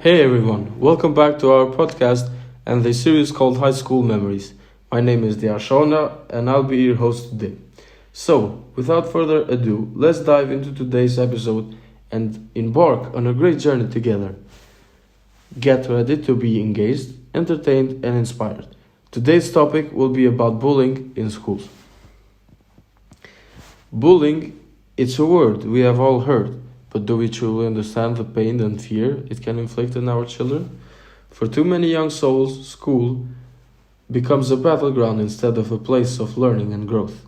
Hey everyone, welcome back to our podcast and the series called High School Memories. My name is Diar Shala and I'll be your host today. So, without further ado, let's dive into today's episode and embark on a great journey together. Get ready to be engaged, entertained, and inspired. Today's topic will be about bullying in schools. Bullying, it's a word we have all heard, but do we truly understand the pain and fear it can inflict on our children? For too many young souls, school becomes a battleground instead of a place of learning and growth.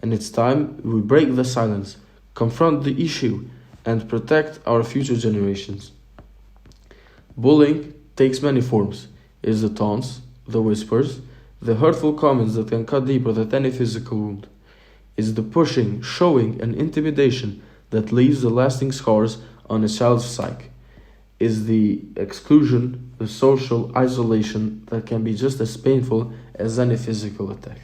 And it's time we break the silence, confront the issue, and protect our future generations. Bullying takes many forms. It is the taunts, the whispers, the hurtful comments that can cut deeper than any physical wound. It's the pushing, showing, and intimidation that leaves the lasting scars on a child's psyche. It's the exclusion, the social isolation that can be just as painful as any physical attack.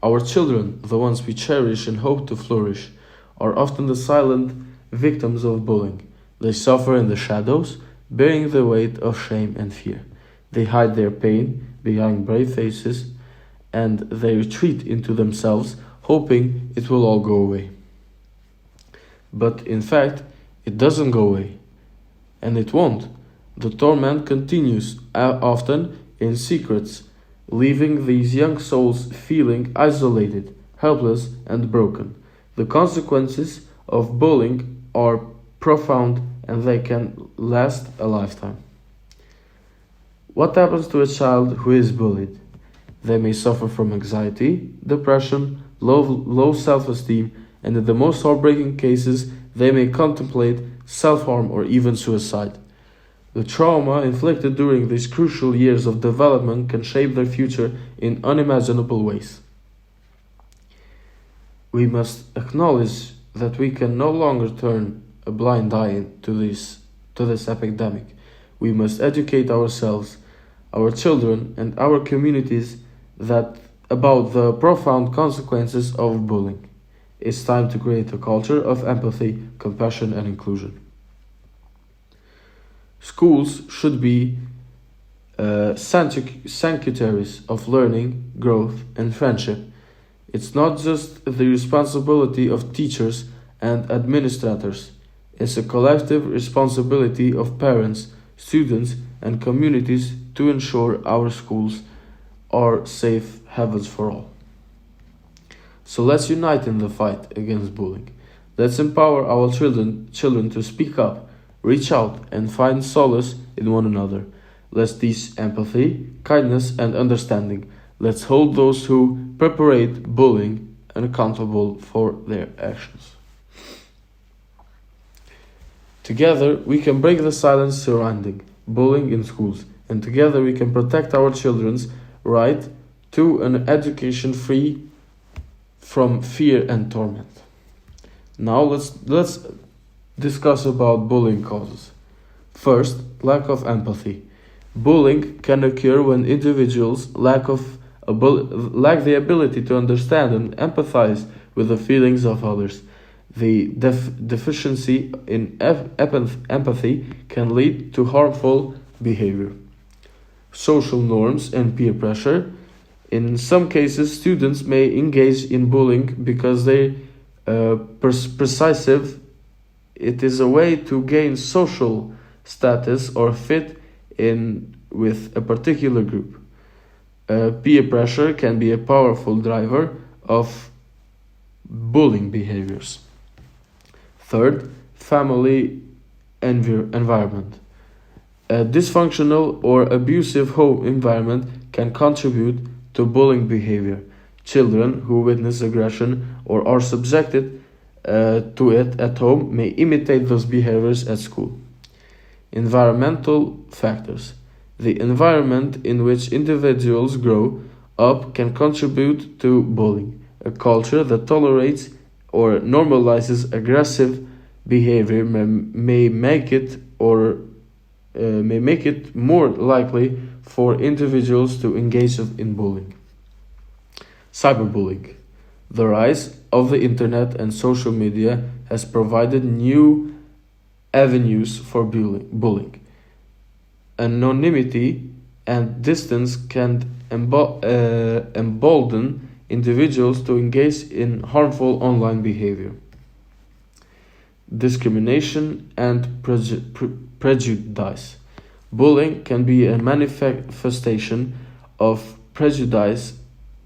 Our children, the ones we cherish and hope to flourish, are often the silent victims of bullying. They suffer in the shadows, bearing the weight of shame and fear. They hide their pain behind brave faces, and they retreat into themselves, hoping it will all go away. But in fact, it doesn't go away, and it won't. The torment continues, often in secrets, leaving these young souls feeling isolated, helpless, and broken. The consequences of bullying are profound and they can last a lifetime. What happens to a child who is bullied? They may suffer from anxiety, depression, low self-esteem, and in the most heartbreaking cases, they may contemplate self-harm or even suicide. The trauma inflicted during these crucial years of development can shape their future in unimaginable ways. We must acknowledge that we can no longer turn a blind eye to this epidemic. We must educate ourselves, our children, and our communities about the profound consequences of bullying. It's time to create a culture of empathy, compassion, and inclusion. Schools should be sanctuaries of learning, growth, and friendship. It's not just the responsibility of teachers and administrators. It's a collective responsibility of parents, students, and communities to ensure our schools are safe havens for all. So let's unite in the fight against bullying. Let's empower our children to speak up, reach out, and find solace in one another. Let's teach empathy, kindness, and understanding. Let's hold those who perpetrate bullying accountable for their actions. Together, we can break the silence surrounding bullying in schools, and together we can protect our children's right to an education free from fear and torment. Now let's discuss about bullying causes. First, lack of empathy. Bullying can occur when individuals lack the ability to understand and empathize with the feelings of others. The deficiency in empathy can lead to harmful behavior. Social norms and peer pressure. In some cases, students may engage in bullying because they perceive it is a way to gain social status or fit in with a particular group. Peer pressure can be a powerful driver of bullying behaviors. Third, family environment. A dysfunctional or abusive home environment can contribute to bullying behavior. Children who witness aggression or are subjected to it at home may imitate those behaviors at school. Environmental factors. The environment in which individuals grow up can contribute to bullying. A culture that tolerates or normalizes aggressive behavior may make it more likely for individuals to engage in bullying. Cyberbullying. The rise of the internet and social media has provided new avenues for bullying. Anonymity and distance can embolden individuals to engage in harmful online behavior. Discrimination and prejudice. Bullying can be a manifestation of prejudice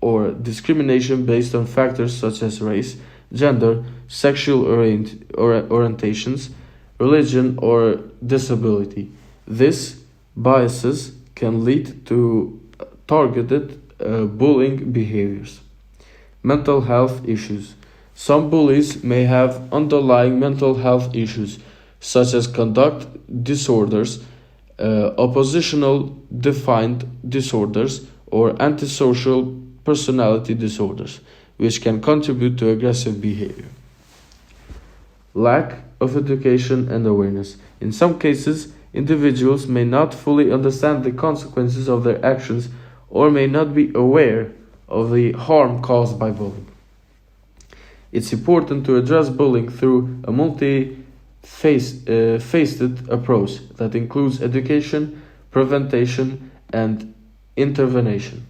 or discrimination based on factors such as race, gender, sexual orientations, religion, or disability. These biases can lead to targeted bullying behaviors. Mental health issues. Some bullies may have underlying mental health issues, such as conduct disorders, oppositional defiant disorders, or antisocial personality disorders, which can contribute to aggressive behavior. Lack of education and awareness. In some cases, individuals may not fully understand the consequences of their actions or may not be aware of the harm caused by bullying. It's important to address bullying through a multi-faceted approach that includes education, prevention, and intervention.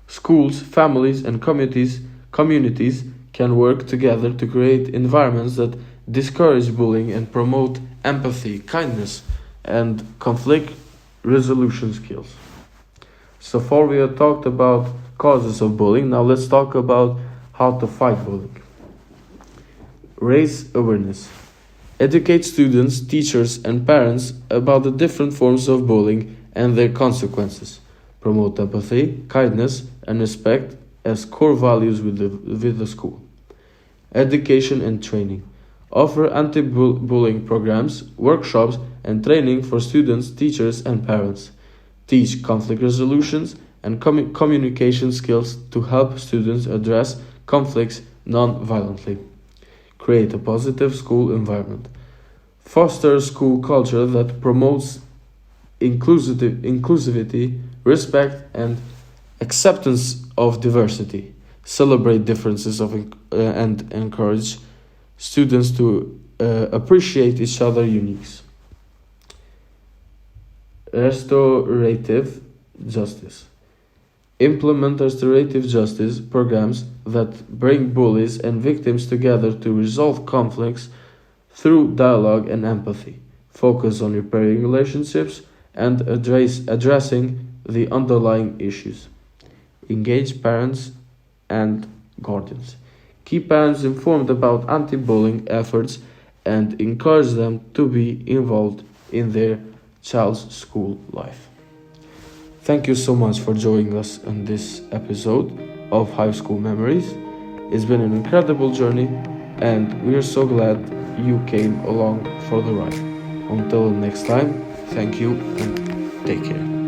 Schools, families, and communities can work together to create environments that discourage bullying and promote empathy, kindness, and conflict resolution skills. So far we have talked about causes of bullying. Now let's talk about how to fight bullying. Raise awareness. Educate students, teachers, and parents about the different forms of bullying and their consequences. Promote empathy, kindness, and respect as core values with the school. Education and training. Offer anti-bullying programs, workshops, and training for students, teachers, and parents. Teach conflict resolutions and communication skills to help students address conflicts non-violently. Create a positive school environment. Foster a school culture that promotes inclusivity, respect, and acceptance of diversity. Celebrate differences and encourage students to appreciate each other's uniques. Restorative justice. Implement restorative justice programs that bring bullies and victims together to resolve conflicts through dialogue and empathy. Focus on repairing relationships and addressing the underlying issues. Engage parents and guardians. Keep parents informed about anti-bullying efforts and encourage them to be involved in their child's school life. Thank you so much for joining us on this episode of High School Memories. It's been an incredible journey and we are so glad you came along for the ride. Until next time, thank you and take care.